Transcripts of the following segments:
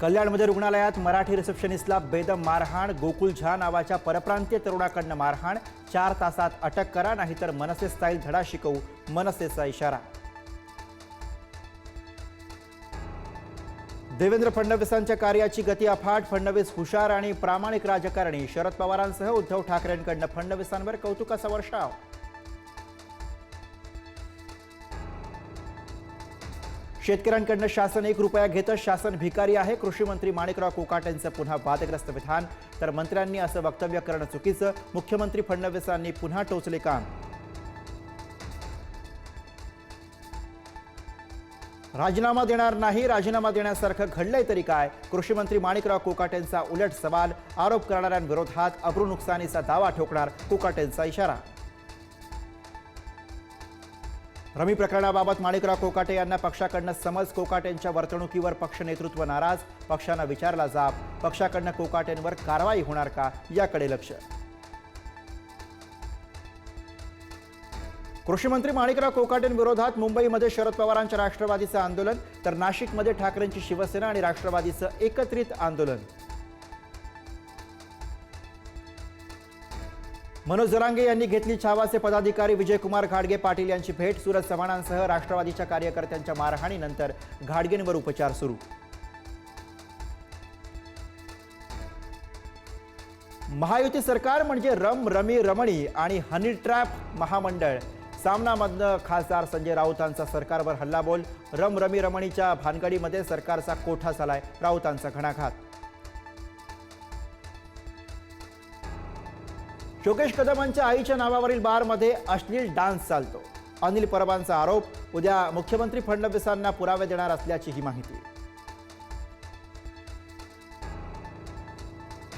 कल्याणमध्ये रुग्णालयात मराठी रिसेप्शनिस्टला बेदम मारहाण, गोकुल झा नावाच्या परप्रांतीय तरुणाकडनं मारहाण, 4 तासात अटक करा नाहीतर मनसे स्टाईल धडा शिकवू, मनसेचा इशारा. देवेंद्र फडणवीसांच्या कार्याची गती अफाट, फडणवीस हुशार आणि प्रामाणिक राजकारणी, शरद पवारांसह उद्धव ठाकरेंकडनं फडणवीसांवर कौतुकाचा वर्षाव. शेतकऱ्यांकडनं शासन 1 रुपया घेतं, शासन भिकारी आहे, कृषी मंत्री माणिकराव कोकाटेंचं पुन्हा वादग्रस्त विधान. तर मंत्र्यांनी असं वक्तव्य करणं चुकीचं, मुख्यमंत्री फडणवीसांनी पुन्हा टोचले कान. राजीनामा देणार नाही, राजीनामा देण्यासारखं घडलंय तरी काय, कृषी मंत्री माणिकराव कोकाटेंचा उलट सवाल. आरोप करणाऱ्यांविरोधात अब्रू नुकसानीचा दावा ठोकणार, कोकाटेंचा इशारा. रमी प्रकरणाबाबत माणिकराव कोकाटे यांना पक्षाकडनं समज, कोकाटेंच्या वर्तणुकीवर पक्ष नेतृत्व नाराज, पक्षानं विचारला जाब, पक्षाकडनं कोकाटेंवर कारवाई होणार का याकडे लक्ष. कृषी मंत्री माणिकराव कोकाटेंविरोधात मुंबईमध्ये शरद पवारांच्या राष्ट्रवादीचं आंदोलन, तर नाशिकमध्ये ठाकरेंची शिवसेना आणि राष्ट्रवादीचं एकत्रित आंदोलन. मनोज जरांगे यांनी घेतली छावाचे पदाधिकारी विजयकुमार घाडगे पाटील यांची भेट, सूरज चव्हाणांसह राष्ट्रवादीच्या कार्यकर्त्यांच्या मारहाणीनंतर घाडगेंवर उपचार सुरू. महायुती सरकार म्हणजे रम रमी रमणी आणि हनी ट्रॅप महामंडळ. सामनामधनं खासदार संजय राऊतांचा सरकारवर हल्लाबोल, रम रमी रमणीच्या भानगडीमध्ये सरकारचा कोठा झालाय, राऊतांचा घणाघात. शोकेश कदमांच्या आईच्या नावावरील बारमध्ये अश्लील डान्स चालतो, अनिल परबांचा आरोप. उद्या मुख्यमंत्री फडणवीसांना पुरावे देणार असल्याची ही माहिती.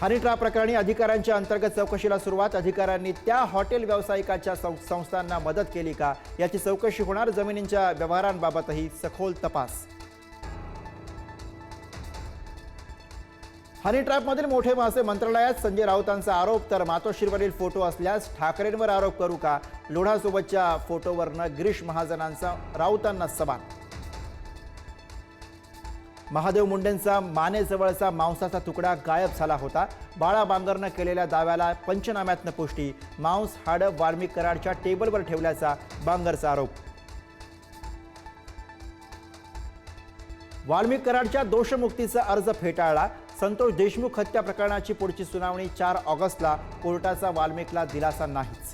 हनी ट्रॅप प्रकरणी अधिकाऱ्यांच्या अंतर्गत चौकशीला सुरुवात, अधिकाऱ्यांनी त्या हॉटेल व्यावसायिकाच्या संस्थांना मदत केली का याची चौकशी होणार, जमिनींच्या व्यवहारांबाबतही सखोल तपास. हनी ट्रॅपमधील मोठे मासे मंत्रालयात, संजय राऊतांचा आरोप. तर मातोश्रीवरील फोटो असल्यास ठाकरेंवर आरोप करू का, लोढासोबतच्या फोटोवरनं गिरीश महाजनांचा राऊतांना सवाल. महादेव मुंडेंचा मानेजवळचा मांसाचा तुकडा गायब झाला होता, बाळा बांगरनं केलेल्या दाव्याला पंचनाम्यातनं पुष्टी. मांस हाडं वाल्मिक कराडच्या टेबलवर ठेवल्याचा बांगरचा आरोप. वाल्मिक कराडच्या दोषमुक्तीचा अर्ज फेटाळला, संतोष देशमुख हत्या प्रकरणाची पुढची सुनावणी 4 ऑगस्टला, कोर्टाचा वाल्मिकला दिलासा नाहीच.